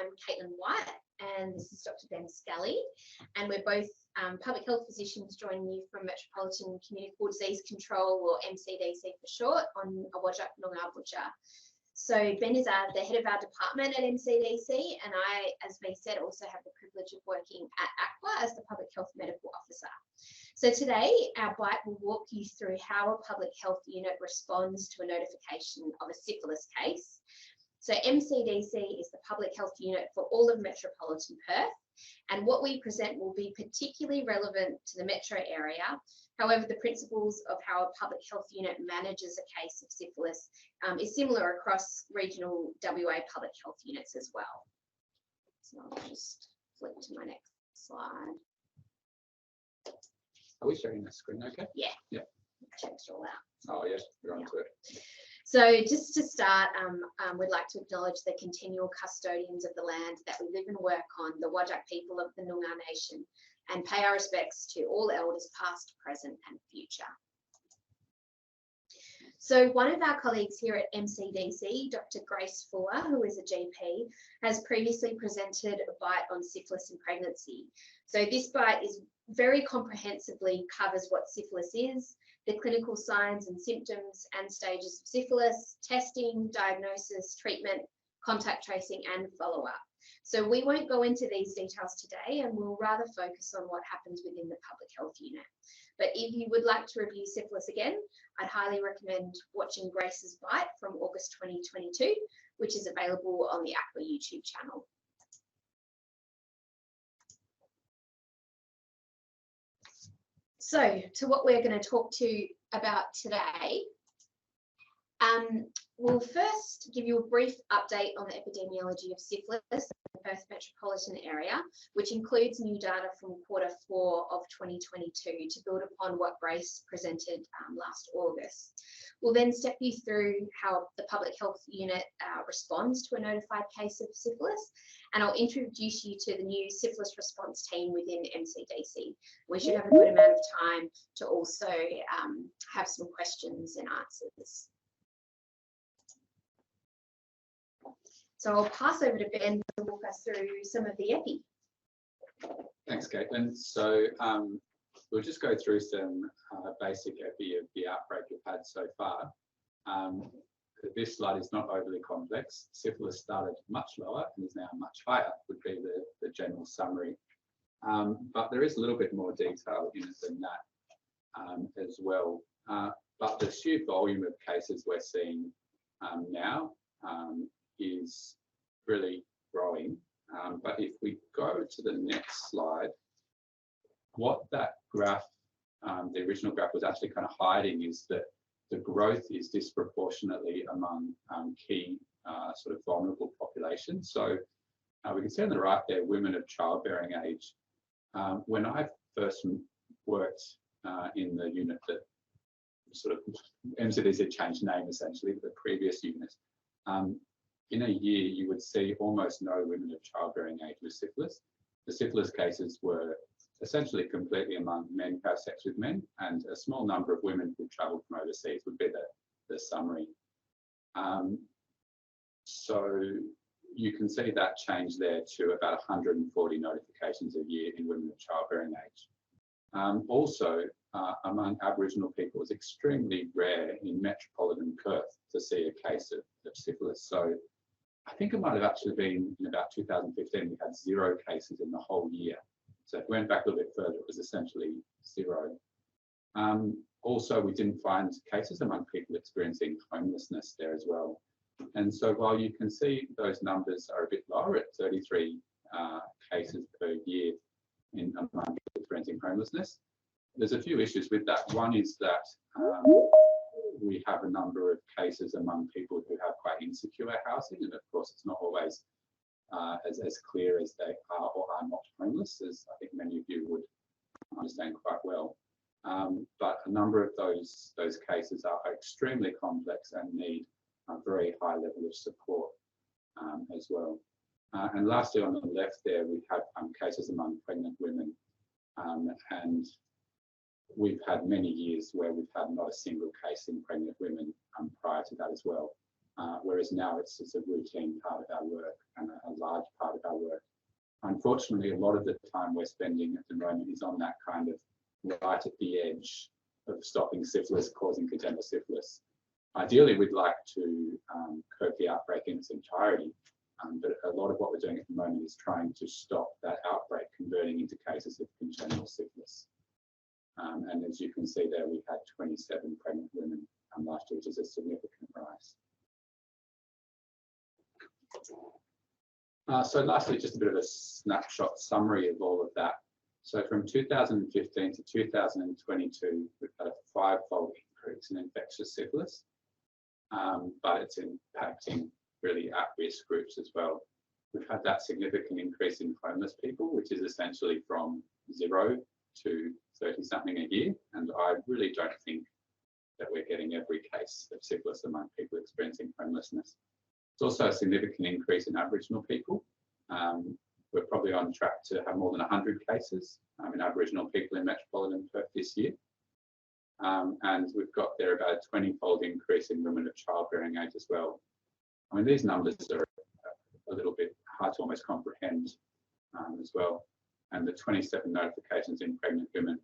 I'm Caitlin White, and this is Dr. Ben Scally, and we're both public health physicians joining you from Metropolitan Communicable Disease Control, or MCDC for short, on Awajak Noongar Butcher. So Ben is the head of our department at MCDC, and I, as we said, also have the privilege of working at ACWA as the Public Health Medical Officer. So today, our bite will walk you through how a public health unit responds to a notification of a syphilis case. So MCDC is the public health unit for all of Metropolitan Perth, and what we present will be particularly relevant to the metro area. However, the principles of how a public health unit manages a case of syphilis is similar across regional WA public health units as well. So I'll just flip to my next slide. Are we sharing the screen okay? Yeah. Yeah. Checked it all out. Oh, yes, we're on to it. So just to start, we'd like to acknowledge the continual custodians of the land that we live and work on, the Whadjuk people of the Noongar Nation, and pay our respects to all elders past, present and future. So one of our colleagues here at MCDC, Dr. Grace Fuller, who is a GP, has previously presented a bite on syphilis and pregnancy. So this bite is very comprehensively covers what syphilis is, the clinical signs and symptoms and stages of syphilis, testing, diagnosis, treatment, contact tracing and follow-up. So we won't go into these details today, and we'll rather focus on what happens within the public health unit. But if you would like to review syphilis again, I'd highly recommend watching Grace's Bite from August 2022, which is available on the ACWA YouTube channel. So to what we're going to talk to about today, we'll first give you a brief update on the epidemiology of syphilis in the Perth metropolitan area, which includes new data from Q4 of 2022 to build upon what Grace presented last August. We'll then step you through how the public health unit responds to a notified case of syphilis, and I'll introduce you to the new syphilis response team within MCDC. We should have a good amount of time to also have some questions and answers. So I'll pass over to Ben to walk us through some of the epi. Thanks, Caitlin. So we'll just go through some basic epi of the outbreak we've had so far. This slide is not overly complex. Syphilis started much lower and is now much higher, would be the general summary. But there is a little bit more detail in it than that as well. But the sheer volume of cases we're seeing now is really growing. But if we go to the next slide, what that graph, the original graph, was actually kind of hiding is that the growth is disproportionately among key sort of vulnerable populations. So we can see on the right there, women of childbearing age. When I first worked in the unit that sort of MCDC changed name essentially, the previous unit, in a year you would see almost no women of childbearing age with syphilis. The syphilis cases were essentially completely among men who have sex with men, and a small number of women who travelled from overseas would be the summary. So you can see that change there to about 140 notifications a year in women of childbearing age. Also, among Aboriginal people, it's extremely rare in metropolitan Perth to see a case of syphilis. So I think it might have actually been in about 2015, we had 0 cases in the whole year. So if we went back a little bit further, it was essentially 0. Also, we didn't find cases among people experiencing homelessness there as well. And so while you can see those numbers are a bit lower at 33 cases per year among people experiencing homelessness, there's a few issues with that. One is that we have a number of cases among people who have quite insecure housing, and of course it's not always as clear as they are or are not homeless, as I think many of you would understand quite well. But a number of those cases are extremely complex and need a very high level of support as well. And lastly, on the left there, we have cases among pregnant women, and we've had many years where we've had not a single case in pregnant women prior to that as well. whereas now it's a routine part of our work and a large part of our work. Unfortunately, a lot of the time we're spending at the moment is on that kind of right at the edge of stopping syphilis causing congenital syphilis. Ideally, we'd like to curb the outbreak in its entirety, but a lot of what we're doing at the moment is trying to stop that outbreak converting into cases of congenital syphilis. And as you can see there, we had 27 pregnant women last year, which is a significant rise. So lastly, just a bit of a snapshot summary of all of that. So from 2015 to 2022, we've had a 5-fold increase in infectious syphilis, but it's impacting really at-risk groups as well. We've had that significant increase in homeless people, which is essentially from 0 to 30-something a year. And I really don't think that we're getting every case of syphilis among people experiencing homelessness. It's also a significant increase in Aboriginal people. We're probably on track to have more than 100 cases in Aboriginal people in metropolitan Perth this year. And we've got there about a 20-fold increase in women of childbearing age as well. I mean, these numbers are a little bit hard to almost comprehend as well. And the 27 notifications in pregnant women.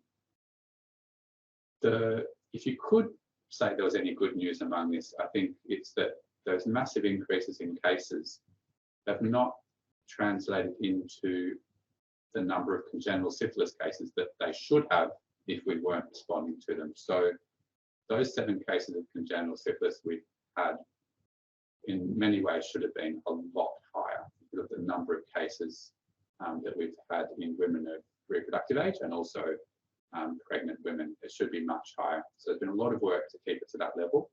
If you could say there was any good news among this, I think it's that those massive increases in cases have not translated into the number of congenital syphilis cases that they should have if we weren't responding to them. So those 7 cases of congenital syphilis we've had in many ways should have been a lot higher because of the number of cases that we've had in women of reproductive age and also pregnant women. It should be much higher. So there's been a lot of work to keep it to that level.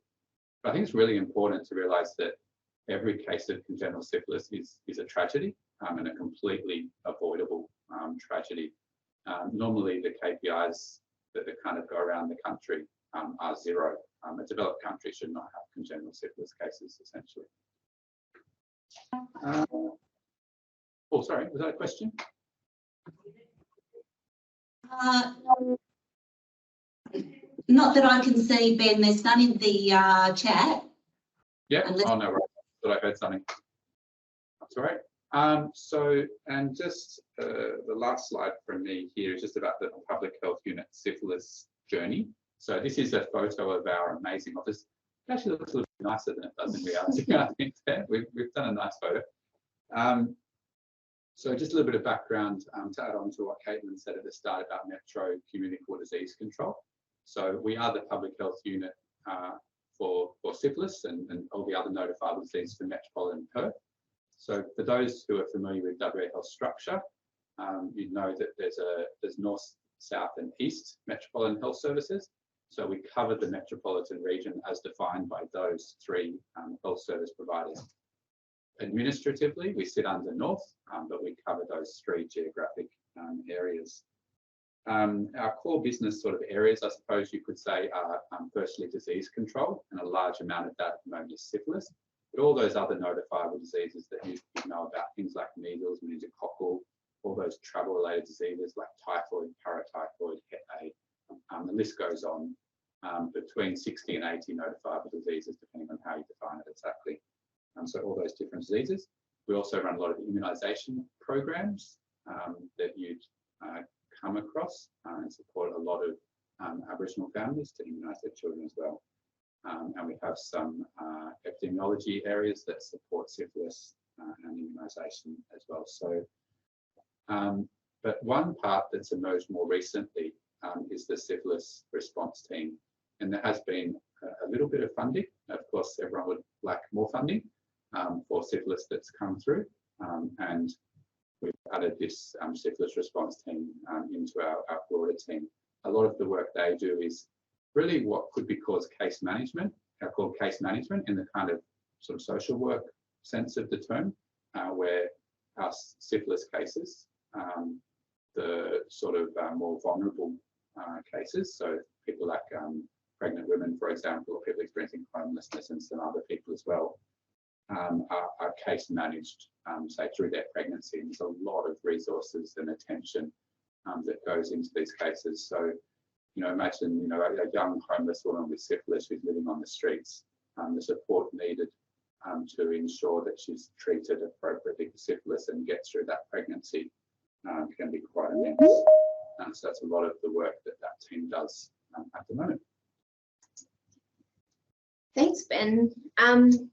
But I think it's really important to realise that every case of congenital syphilis is a tragedy and a completely avoidable tragedy. Normally, the KPIs that kind of go around the country are 0. A developed country should not have congenital syphilis cases, essentially. Oh, sorry, was that a question? Not that I can see, Ben. There's none in the chat. Yeah. Oh no, right. Thought I heard something. That's all right. So, and just the last slide from me here is just about the public health unit syphilis journey. So this is a photo of our amazing office. It actually looks a little bit nicer than it does in reality. I think we've done a nice photo. So just a little bit of background to add on to what Caitlin said at the start about Metro Communicable Disease Control. So we are the public health unit for syphilis and all the other notifiable diseases for metropolitan Perth. So for those who are familiar with WA Health structure, you know that there's north, south and east metropolitan health services. So we cover the metropolitan region as defined by those 3 health service providers. Administratively, we sit under north, but we cover those 3 geographic areas. Our core business sort of areas, I suppose you could say, are firstly disease control, and a large amount of that at the moment is syphilis. But all those other notifiable diseases that you know about, things like measles, meningococcal, all those travel-related diseases like typhoid, paratyphoid, Hep A, the list goes on. Between 60 and 80 notifiable diseases, depending on how you define it exactly. So all those different diseases. We also run a lot of immunisation programs that you'd come across and support a lot of Aboriginal families to immunise their children as well. And we have some epidemiology areas that support syphilis and immunisation as well. So, but one part that's emerged more recently is the syphilis response team. And there has been a little bit of funding. Of course, everyone would like more funding for syphilis that's come through. And we've added this syphilis response team into our broader team. A lot of the work they do is really what could be called case management, called case management in the kind of sort of social work sense of the term, where our syphilis cases, the sort of more vulnerable cases, so people like pregnant women, for example, or people experiencing homelessness and some other people as well, are case managed, say, through their pregnancy. And there's a lot of resources and attention that goes into these cases. So, you know, imagine, you know, a young homeless woman with syphilis who's living on the streets. The support needed to ensure that she's treated appropriately for syphilis and gets through that pregnancy can be quite immense. So that's a lot of the work that that team does at the moment. Thanks, Ben.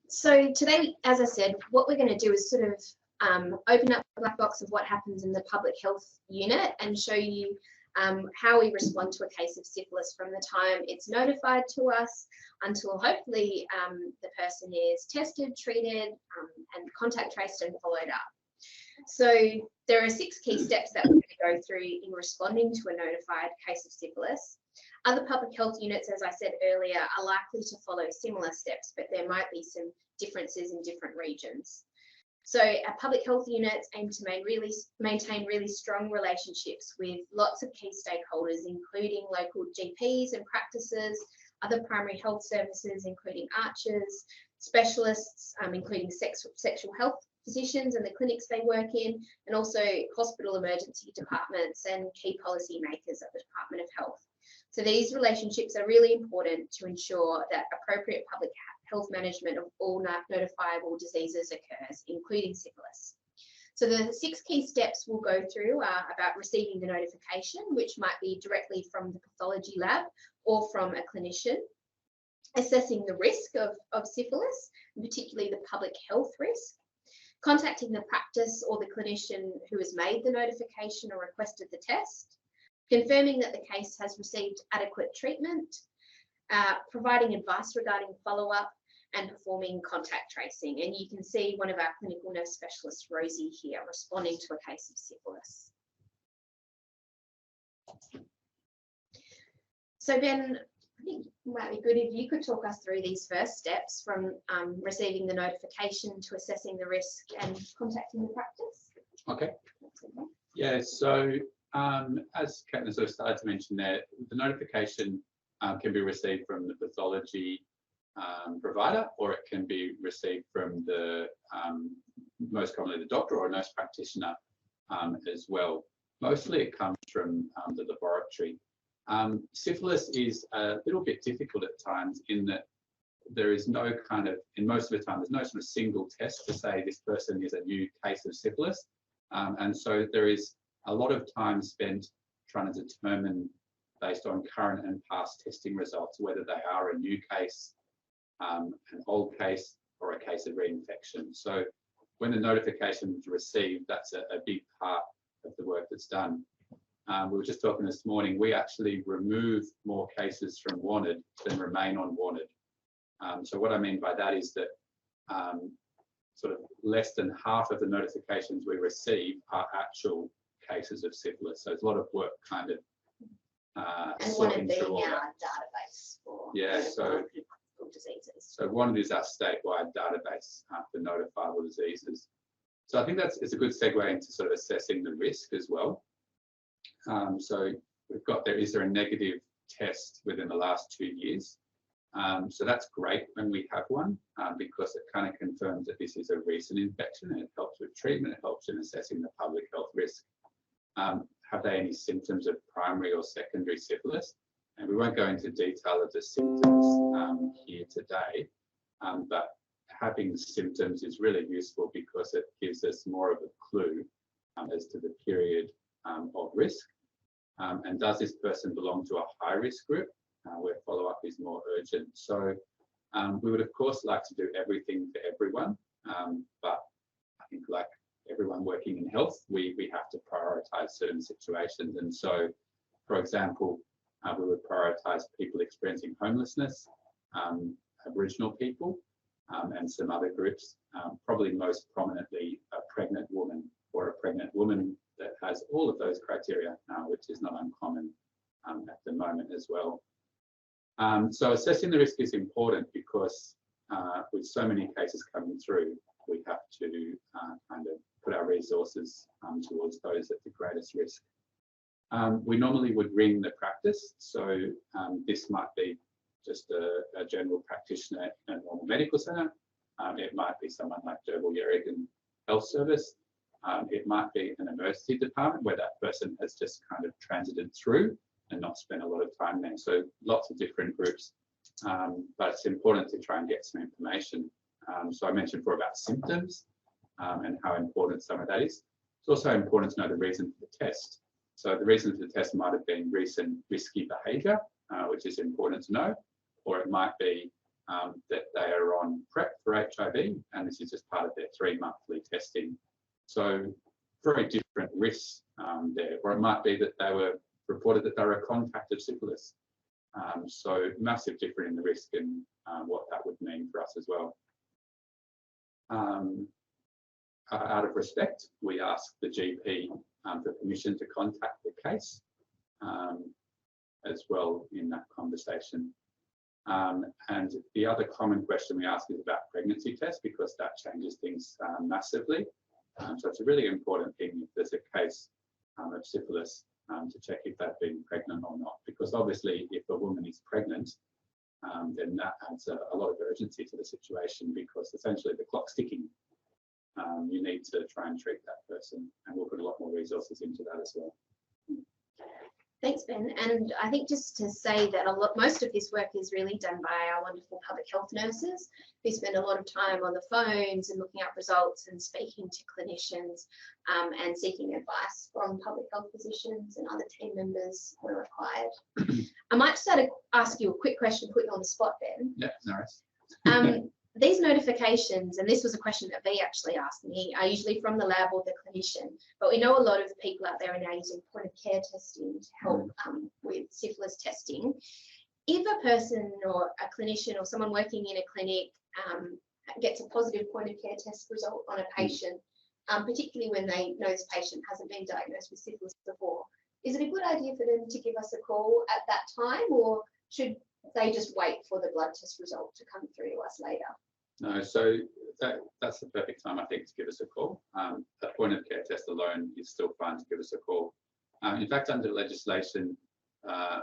So today, as I said, what we're going to do is sort of open up the black box of what happens in the public health unit and show you how we respond to a case of syphilis from the time it's notified to us until hopefully the person is tested, treated, and contact traced and followed up. So there are 6 key steps that we're going to go through in responding to a notified case of syphilis. Other public health units, as I said earlier, are likely to follow similar steps, but there might be some differences in different regions. So our public health units aim to maintain really strong relationships with lots of key stakeholders, including local GPs and practices, other primary health services, including archers, specialists, including sexual health physicians and the clinics they work in, and also hospital emergency departments and key policy makers at the Department of Health. So these relationships are really important to ensure that appropriate public health management of all notifiable diseases occurs, including syphilis. So the 6 key steps we'll go through are about receiving the notification, which might be directly from the pathology lab or from a clinician, assessing the risk of syphilis, and particularly the public health risk, contacting the practice or the clinician who has made the notification or requested the test, confirming that the case has received adequate treatment, providing advice regarding follow-up, and performing contact tracing. And you can see one of our clinical nurse specialists, Rosie, here responding to a case of syphilis. So Ben, I think it might be good if you could talk us through these first steps from receiving the notification to assessing the risk and contacting the practice. Okay. Yeah, so as Caitlin sort of started to mention there, the notification can be received from the pathology provider, or it can be received from the most commonly the doctor or a nurse practitioner as well. Mostly it comes from the laboratory. Syphilis is a little bit difficult at times in that there is no kind of, in most of the time, there's no sort of single test to say this person is a new case of syphilis. And so there is a lot of time spent trying to determine, based on current and past testing results, whether they are a new case, an old case, or a case of reinfection. So when the notification is received, that's a big part of the work that's done. We were just talking this morning, we actually remove more cases from wanted than remain on wanted. So what I mean by that is that sort of less than half of the notifications we receive are actual cases of syphilis. So it's a lot of work kind of and wanted being our database for diseases. So wanted is our statewide database for notifiable diseases. So I think it's a good segue into sort of assessing the risk as well. So we've got there, is there a negative test within the last 2 years? So that's great when we have one because it kind of confirms that this is a recent infection and it helps with treatment, it helps in assessing the public health risk. Have they any symptoms of primary or secondary syphilis? And we won't go into detail of the symptoms here today, but having symptoms is really useful because it gives us more of a clue as to the period of risk. And does this person belong to a high risk group where follow-up is more urgent? So we would of course like to do everything for everyone, but I think like everyone working in health, we have to prioritise certain situations. And so, for example, we would prioritise people experiencing homelessness, Aboriginal people, and some other groups, probably most prominently a pregnant woman or a pregnant woman that has all of those criteria, which is not uncommon at the moment as well. So assessing the risk is important because with so many cases coming through, we have to kind of put our resources towards those at the greatest risk. We normally would ring the practice, so this might be just a general practitioner in a normal medical centre. It might be someone like Derby Yerrigan Health Service. It might be an emergency department where that person has just kind of transited through and not spent a lot of time there. So lots of different groups, but it's important to try and get some information. So I mentioned before about symptoms and how important some of that is. It's also important to know the reason for the test. So the reason for the test might have been recent risky behaviour, which is important to know, or it might be that they are on PrEP for HIV, and this is just part of their 3-monthly testing. So very different risks there, or it might be that they were reported that they were a contact of syphilis. So massive difference in the risk and what that would mean for us as well. Out of respect, we ask the GP for permission to contact the case as well in that conversation. And the other common question we ask is about pregnancy tests, because that changes things massively. So it's a really important thing if there's a case of syphilis to check if they've been pregnant or not, because obviously if a woman is pregnant, then that adds a lot of urgency to the situation, because essentially the clock's ticking. You need to try and treat that person, and we'll put a lot more resources into that as well. Thanks, Ben. And I think just to say that most of this work is really done by our wonderful public health nurses, who spend a lot of time on the phones and looking up results and speaking to clinicians and seeking advice from public health physicians and other team members where required. I might just ask you a quick question, put you on the spot, Ben. Yeah, no worries. These notifications, and this was a question that V actually asked me, are usually from the lab or the clinician, but we know a lot of people out there are now using point of care testing to help with syphilis testing. If a person or a clinician or someone working in a clinic gets a positive point of care test result on a patient, particularly when they know this patient hasn't been diagnosed with syphilis before, is it a good idea for them to give us a call at that time, or should they just wait for the blood test result to come through to us later? No, so that's the perfect time, I think, to give us a call. A point of care test alone is still fine to give us a call. In fact, under legislation, a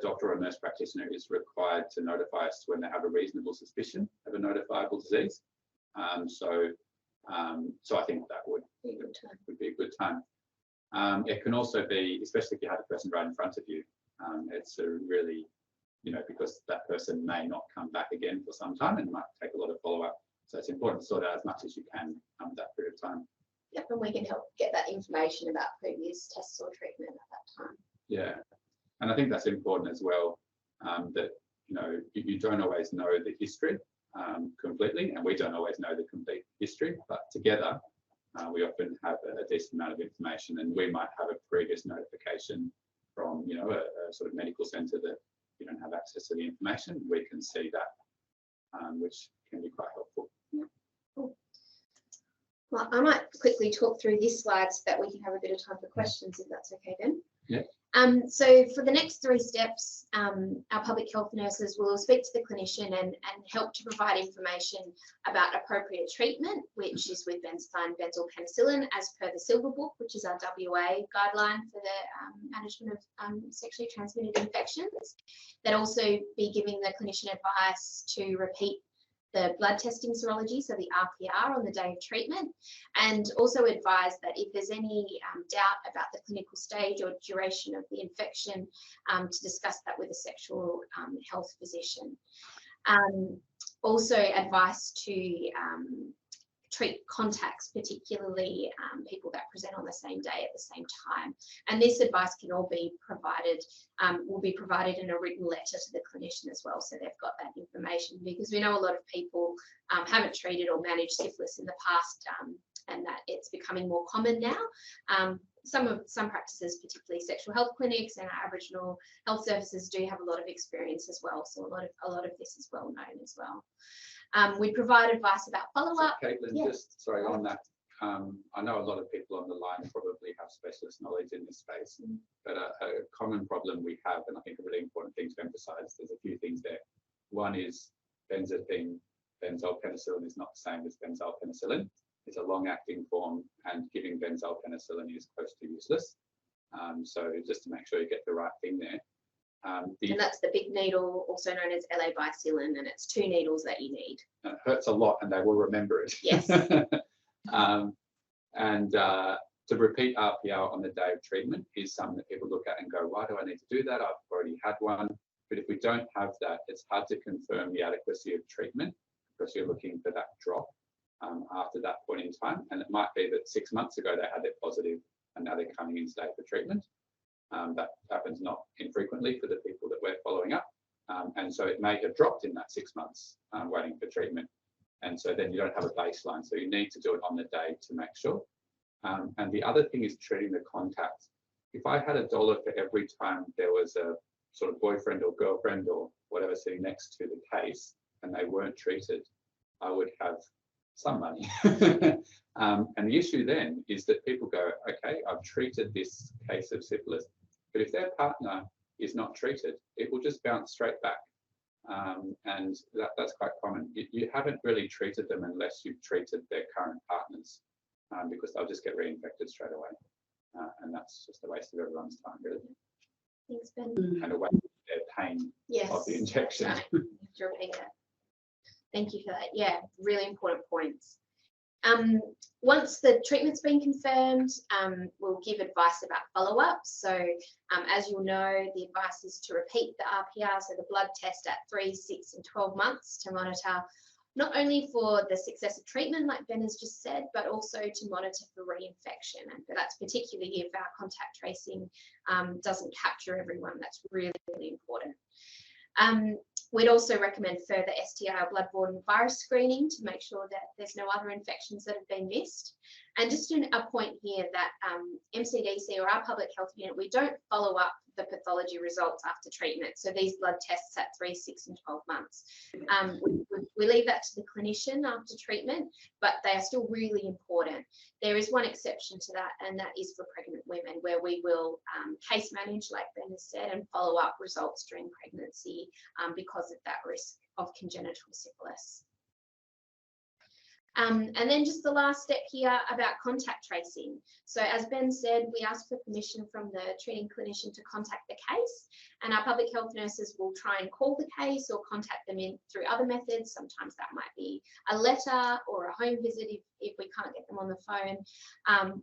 doctor or a nurse practitioner is required to notify us when they have a reasonable suspicion of a notifiable disease. So I think that would be a good time. It can also be, especially if you have a person right in front of you, it's a really, because that person may not come back again for some time and might take a lot of follow-up. So it's important to sort out as much as you can that period of time. Yep, and we can help get that information about previous tests or treatment at that time. Yeah, and I think that's important as well, that, you don't always know the history completely, and we don't always know the complete history, but together we often have a decent amount of information, and we might have a previous notification from, a sort of medical centre that you don't have access to the information. We can see that, which can be quite helpful. Yeah. Cool. Well, I might quickly talk through this slide so that we can have a bit of time for questions, if that's okay, Ben. Yeah. So for the next 3 steps, our public health nurses will speak to the clinician and help to provide information about appropriate treatment, which is with benzoyl penicillin as per the Silver Book, which is our WA guideline for the management of sexually transmitted infections. They'll also be giving the clinician advice to repeat the blood testing serology, so the RPR, on the day of treatment, and also advise that if there's any doubt about the clinical stage or duration of the infection, to discuss that with a sexual health physician. Also advice to treat contacts, particularly people that present on the same day at the same time. And this advice can all be provided, will be provided in a written letter to the clinician as well, so they've got that information, because we know a lot of people haven't treated or managed syphilis in the past, and that it's becoming more common now. Some practices, particularly sexual health clinics and Aboriginal health services, do have a lot of experience as well, so a lot of this is well known as well. We provide advice about follow-up. So Caitlin, just sorry on that. I know a lot of people on the line probably have specialist knowledge in this space, but a common problem we have, and I think a really important thing to emphasise, there's a few things there. One is benzoyl penicillin is not the same as benzoyl penicillin. It's a long-acting form, and giving benzoyl penicillin is close to useless. So just to make sure you get the right thing there. And that's the big needle, also known as LA bicillin, and it's 2 needles that you need. It hurts a lot, and they will remember it. Yes. To repeat RPR on the day of treatment is something that people look at and go, why do I need to do that? I've already had one. But if we don't have that, it's hard to confirm the adequacy of treatment. because you're looking for that drop after that point in time. And it might be that 6 months ago they had their positive and now they're coming in today for treatment. That happens not infrequently for the people that we're following up. And so it may have dropped in that 6 months waiting for treatment. And so then you don't have a baseline. So you need to do it on the day to make sure. And the other thing is treating the contacts. If I had $1 for every time there was a sort of boyfriend or girlfriend or whatever sitting next to the case and they weren't treated, I would have some money. And the issue then is that people go, okay, I've treated this case of syphilis, but if their partner is not treated, it will just bounce straight back. And that's quite common. You haven't really treated them unless you've treated their current partners, because they'll just get reinfected straight away. And that's just a waste of everyone's time, really. Thanks, Ben. And a waste of their pain of the injection. Right. You have to repeat that. Thank you for that. Yeah, really important points. Once the treatment's been confirmed, we'll give advice about follow-up. So as you'll know, the advice is to repeat the RPR, so the blood test at 3, 6 and 12 months to monitor not only for the success of treatment, like Ben has just said, but also to monitor for reinfection. And that's particularly if our contact tracing doesn't capture everyone. That's really, really important. We'd also recommend further STI or bloodborne virus screening to make sure that there's no other infections that have been missed. And just a point here that MCDC or our public health unit, we don't follow up the pathology results after treatment. So these blood tests at 3, 6 and 12 months. We leave that to the clinician after treatment, but they are still really important. There is one exception to that, and that is for pregnant women, where we will case manage, like Ben has said, and follow up results during pregnancy because of that risk of congenital syphilis. And then just the last step here about contact tracing. So as Ben said, we ask for permission from the treating clinician to contact the case, and our public health nurses will try and call the case or contact them in through other methods. Sometimes that might be a letter or a home visit if we can't get them on the phone.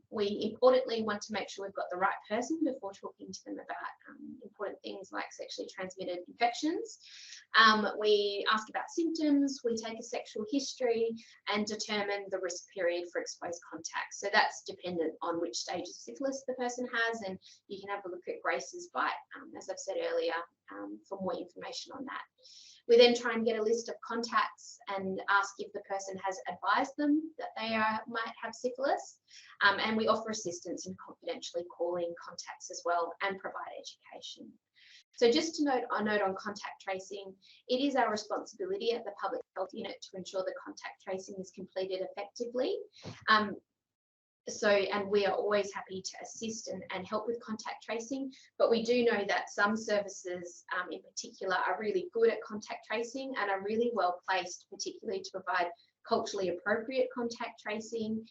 We importantly want to make sure we've got the right person before talking to them about important things like sexually transmitted infections. We ask about symptoms, we take a sexual history and determine the risk period for exposed contacts. So that's dependent on which stage of syphilis the person has, and you can have a look at Grace's bite, as I've said earlier, for more information on that. We then try and get a list of contacts and ask if the person has advised them that they might have syphilis, and we offer assistance in confidentially calling contacts as well and provide education. So just to note on contact tracing, it is our responsibility at the public health unit to ensure the contact tracing is completed effectively. And we are always happy to assist and help with contact tracing, but we do know that some services in particular are really good at contact tracing and are really well placed, particularly to provide culturally appropriate contact tracing,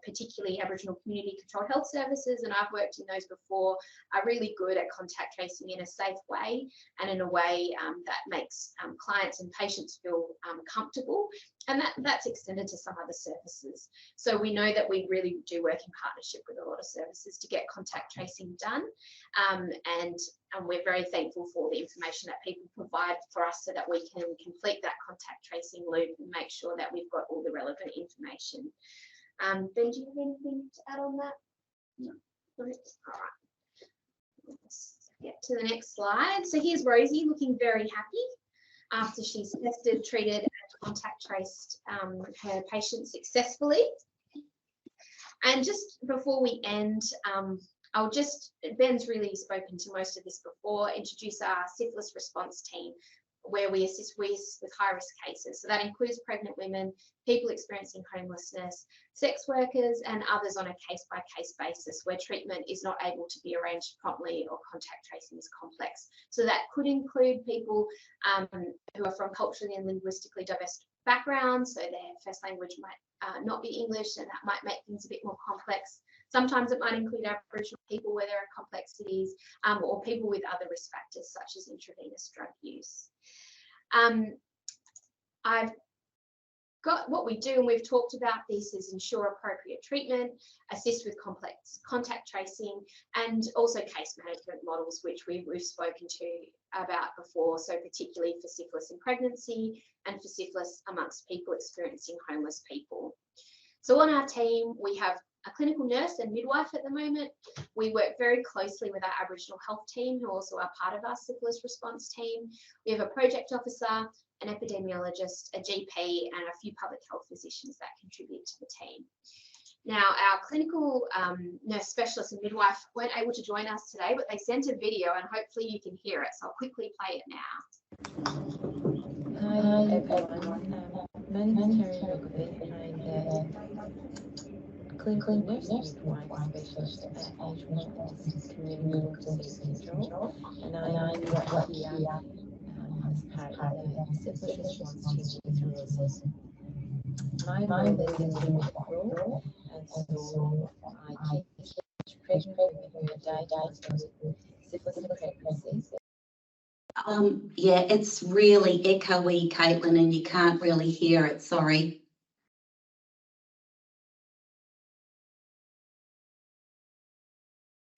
particularly Aboriginal community controlled health services, and I've worked in those before, are really good at contact tracing in a safe way and in a way that makes clients and patients feel comfortable, and that's extended to some other services. So we know that we really do work in partnership with a lot of services to get contact tracing done, and we're very thankful for the information that people provide for us so that we can complete that contact tracing loop and make sure that we've got all the relevant information. Ben, do you have anything to add on that? No. All right. Let's get to the next slide. So here's Rosie looking very happy after she's tested, treated, and contact traced her patient successfully. And just before we end, Ben's really spoken to most of this before, introduce our syphilis response team, where we assist with high-risk cases. So that includes pregnant women, people experiencing homelessness, sex workers, and others on a case-by-case basis where treatment is not able to be arranged promptly or contact tracing is complex. So that could include people who are from culturally and linguistically diverse backgrounds, so their first language might not be English, and that might make things a bit more complex. Sometimes it might include Aboriginal people where there are complexities, or people with other risk factors such as intravenous drug use. I've what we do, and we've talked about this, is ensure appropriate treatment, assist with complex contact tracing, and also case management models, which we've spoken to about before, so particularly for syphilis in pregnancy and for syphilis amongst people experiencing homeless people. So on our team, we have a clinical nurse and midwife at the moment. We work very closely with our Aboriginal health team, who also are part of our syphilis response team. We have a project officer, an epidemiologist, a GP, and a few public health physicians that contribute to the team. Now, our clinical nurse specialist and midwife weren't able to join us today, but they sent a video and hopefully you can hear it. So I'll quickly play it now. Hi everyone, my name is Terry McVeigh. I'm the clinical nurse midwife specialist at Aboriginal Community Disease Control, and I work here as part of the syphilis response team. My role is in clinical role, and so I teach pregnant women who are diagnosed with syphilis in pregnancy. Yeah, it's really echoey, Caitlin, and you can't really hear it, sorry.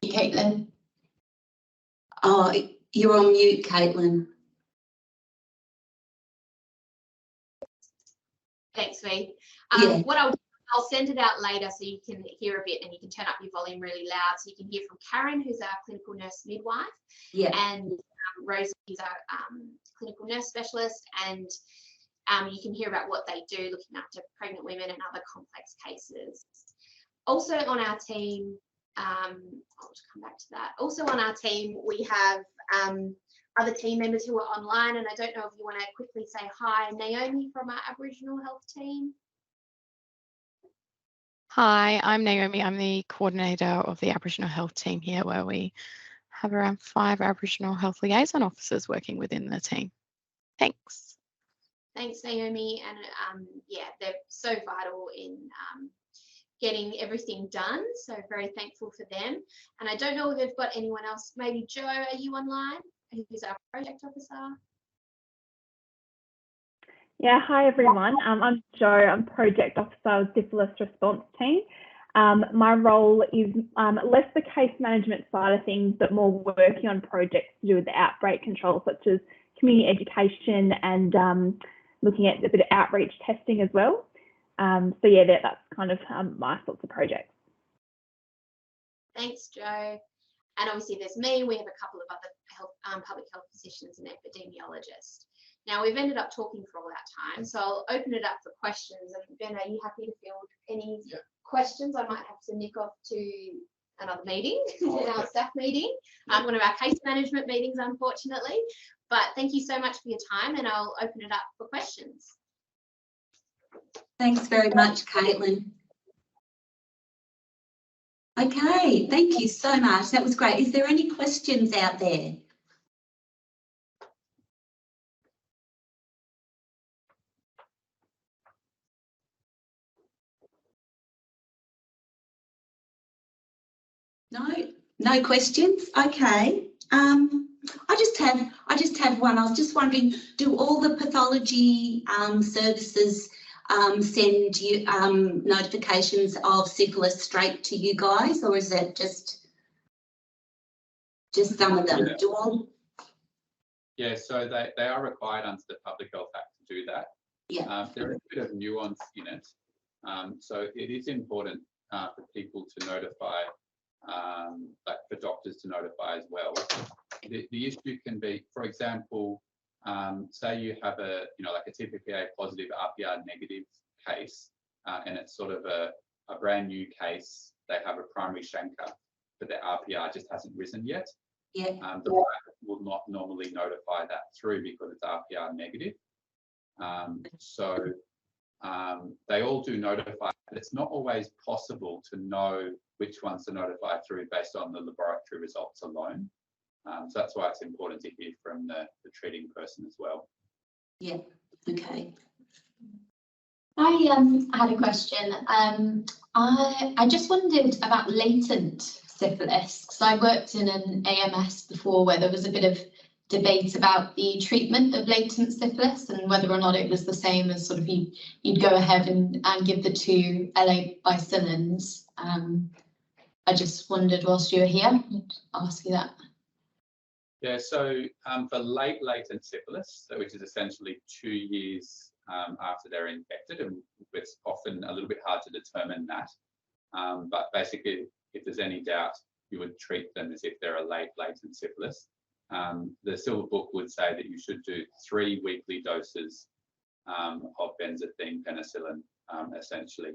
Caitlin. Oh, you're on mute, Caitlin. Thanks, V. Yeah. What I'll send it out later so you can hear a bit, and you can turn up your volume really loud so you can hear from Karen, who's our clinical nurse midwife, and Rosie, who's our clinical nurse specialist, and you can hear about what they do looking after pregnant women and other complex cases. Also on our team, I'll just come back to that. Also on our team, we have other team members who are online, and I don't know if you want to quickly say hi. Naomi from our Aboriginal health team. Hi, I'm Naomi. I'm the coordinator of the Aboriginal health team here, where we have around 5 Aboriginal health liaison officers working within the team. Thanks. Thanks, Naomi. And yeah, they're so vital in getting everything done. So very thankful for them. And I don't know if they've got anyone else. Maybe Joe, are you online? Who's our project officer? Yeah, hi everyone. I'm Jo. I'm project officer of syphilis response team. My role is less the case management side of things, but more working on projects to do with the outbreak control, such as community education and looking at a bit of outreach testing as well. So yeah, that's kind of my sorts of projects. Thanks, Jo. And obviously there's me. We have a couple of other public health physicians and epidemiologists. Now we've ended up talking for all that time, so I'll open it up for questions. And Ben, are you happy to field any questions? I might have to nick off to another meeting, our staff meeting, one of our case management meetings, unfortunately. But thank you so much for your time, and I'll open it up for questions. Thanks very much, Caitlin. Okay, thank you so much. That was great. Is there any questions out there? No questions. Okay. I just have one. I was just wondering, do all the pathology services send you notifications of syphilis straight to you guys, or is it just some of them? Yeah, so they are required under the Public Health Act to do that. Yeah. There is a bit of nuance in it. So it is important for people to notify, like for doctors to notify as well. The issue can be, for example, say you have like a TPPA positive RPR negative case, and it's sort of a brand new case. They have a primary Schenker, but their RPR just hasn't risen yet. Yeah. The lab will not normally notify that through because it's RPR negative. So they all do notify, but it's not always possible to know which ones to notify through based on the laboratory results alone. So that's why it's important to hear from the treating person as well. Yeah, okay. I had a question. I just wondered about latent syphilis, because I worked in an AMS before where there was a bit of debate about the treatment of latent syphilis and whether or not it was the same as sort of you'd go ahead and give the 2 LA bicillins. I just wondered whilst you were here, I'd ask you that. Yeah, so for late latent syphilis, which is essentially 2 years after they're infected, and it's often a little bit hard to determine that. But basically, if there's any doubt, you would treat them as if they're a late latent syphilis. The Silver Book would say that you should do 3 weekly doses of benzathine penicillin, essentially.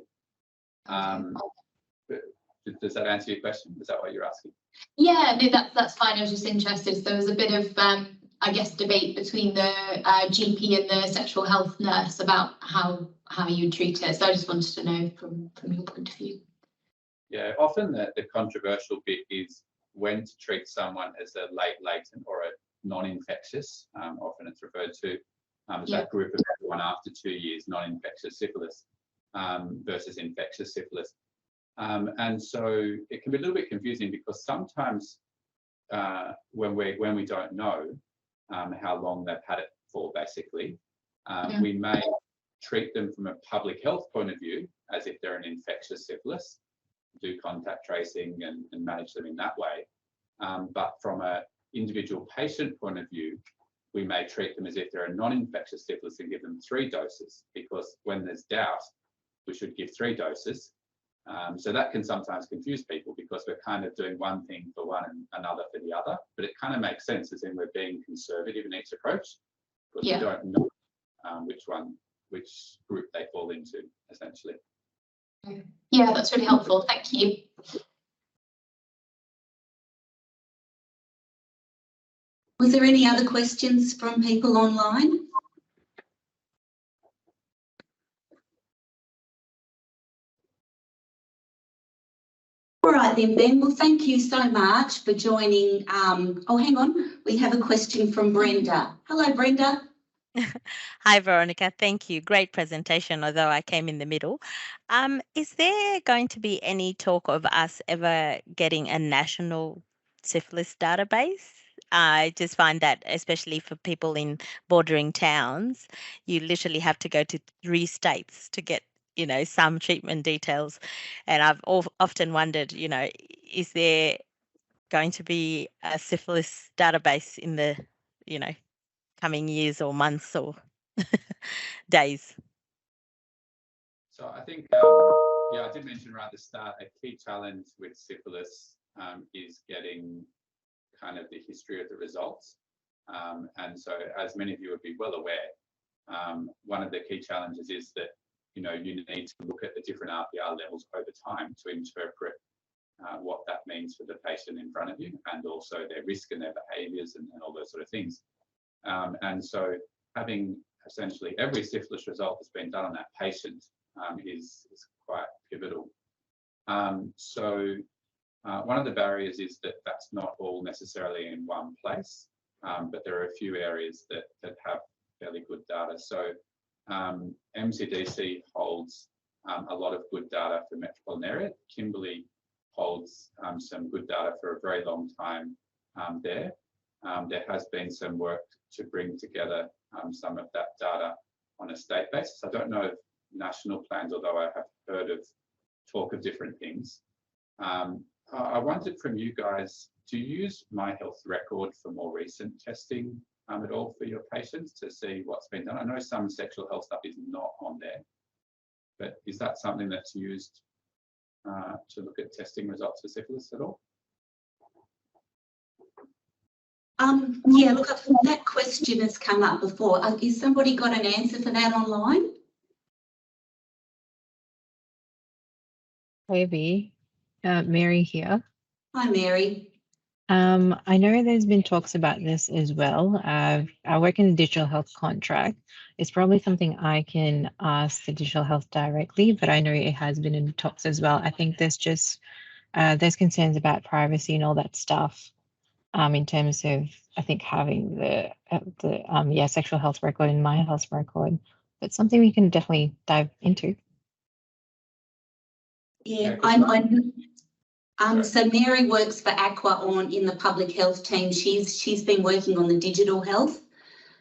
Does that answer your question? Is that what you're asking? Yeah, no, that's fine. I was just interested. So there was a bit of, I guess, debate between the GP and the sexual health nurse about how you treat it. So I just wanted to know from your point of view. Yeah, often the controversial bit is when to treat someone as a late latent or a non-infectious. Often it's referred to as that group of everyone after 2 years, non-infectious syphilis versus infectious syphilis. And so it can be a little bit confusing because sometimes when we don't know how long they've had it for, basically, we may treat them from a public health point of view as if they're an infectious syphilis, do contact tracing and manage them in that way. But from an individual patient point of view, we may treat them as if they're a non-infectious syphilis and give them 3 doses, because when there's doubt, we should give 3 doses. So that can sometimes confuse people because we're kind of doing one thing for one and another for the other, but it kind of makes sense as in we're being conservative in each approach because we don't know which group they fall into, essentially. Yeah, that's really helpful. Thank you. Was there any other questions from people online? All right then, Ben. Well, thank you so much for joining. Oh, hang on. We have a question from Brenda. Hello, Brenda. Hi, Veronica. Thank you. Great presentation, although I came in the middle. Is there going to be any talk of us ever getting a national syphilis database? I just find that, especially for people in bordering towns, you literally have to go to 3 states to get, some treatment details. And I've often wondered, is there going to be a syphilis database in the, coming years or months or days? So I think, I did mention right at the start, a key challenge with syphilis is getting kind of the history of the results. And so, as many of you would be well aware, one of the key challenges is that, you need to look at the different RPR levels over time to interpret what that means for the patient in front of you, and also their risk and their behaviours and all those sort of things. And so having essentially every syphilis result that's been done on that patient is quite pivotal. So one of the barriers is that that's not all necessarily in one place, but there are a few areas that have fairly good data. So MCDC holds a lot of good data for metropolitan area. Kimberley holds some good data for a very long time there. There has been some work to bring together some of that data on a state basis. I don't know of national plans, although I have heard of talk of different things. I wondered from you guys, do you use My Health Record for more recent testing at all for your patients to see what's been done? I know some sexual health stuff is not on there, but is that something that's used to look at testing results for syphilis at all? Yeah, look, that question has come up before. Has somebody got an answer for that online? Maybe. Mary here. Hi, Mary. I know there's been talks about this as well. I work in the digital health contract. It's probably something I can ask the digital health directly, but I know it has been in talks as well. I think there's just there's concerns about privacy and all that stuff in terms of, I think, having the sexual health record and My Health Record. But something we can definitely dive into. Yeah, So Mary works for Aqua in the public health team. She's been working on the digital health.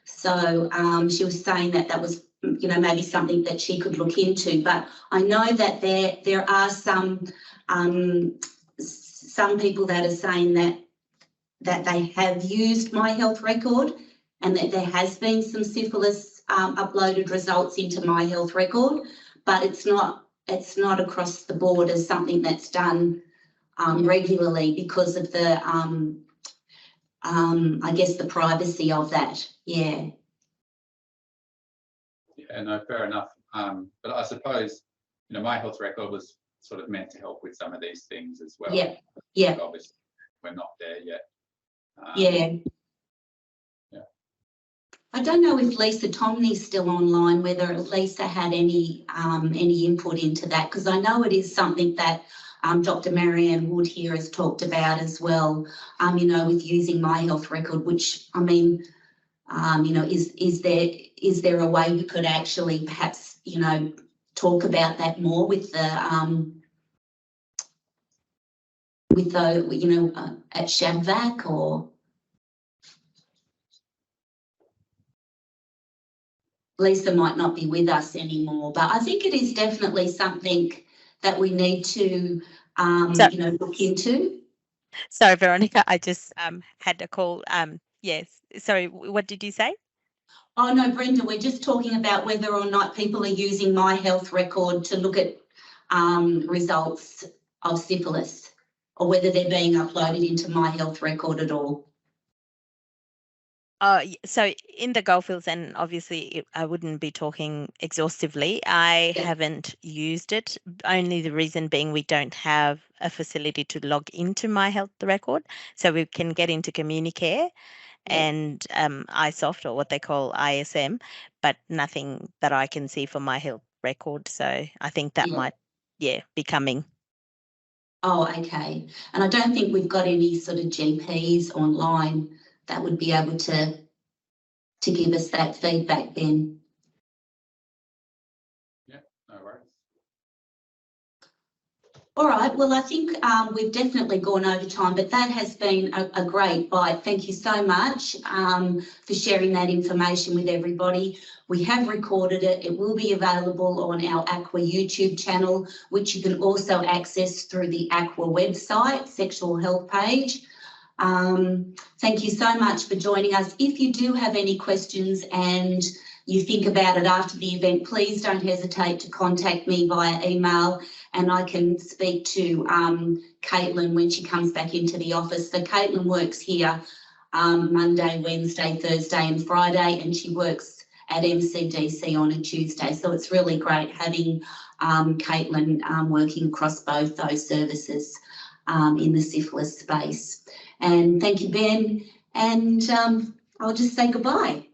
So she was saying that was, you know, maybe something that she could look into. But I know that there are some people that are saying that they have used My Health Record and that there has been some syphilis uploaded results into My Health Record, but it's not across the board as something that's done regularly because of the I guess the privacy of that. Yeah. Yeah, no, fair enough. But I suppose, you know, My Health Record was sort of meant to help with some of these things as well. Yeah. Yeah. But obviously, we're not there yet. Yeah. I don't know if Lisa Tomney's still online, whether Lisa had any input into that, because I know it is something that Dr. Marianne Wood here has talked about as well, you know, with using My Health Record, which, I mean, you know, is there a way we could actually perhaps, you know, talk about that more with the, you know, at SHAVVAC or... Lisa might not be with us anymore, but I think it is definitely something that we need to, you know, look into. Sorry, Veronica, I just had a call. Yes, sorry, what did you say? Oh no, Brenda, we're just talking about whether or not people are using My Health Record to look at results of syphilis, or whether they're being uploaded into My Health Record at all. So in the goldfields, and obviously I wouldn't be talking exhaustively, I haven't used it, only the reason being we don't have a facility to log into My Health Record, so we can get into Communicare and iSoft, or what they call ISM, but nothing that I can see for My Health Record, so I think that might be coming. Oh, okay. And I don't think we've got any sort of GPs online that would be able to give us that feedback then. Yeah, no worries. All right, well, I think we've definitely gone over time, but that has been a great bite. Thank you so much for sharing that information with everybody. We have recorded it. It will be available on our Aqua YouTube channel, which you can also access through the Aqua website, sexual health page. Thank you so much for joining us. If you do have any questions and you think about it after the event, please don't hesitate to contact me via email, and I can speak to Caitlin when she comes back into the office. So Caitlin works here Monday, Wednesday, Thursday and Friday, and she works at MCDC on a Tuesday. So it's really great having Caitlin working across both those services in the syphilis space. And thank you, Ben. And I'll just say goodbye.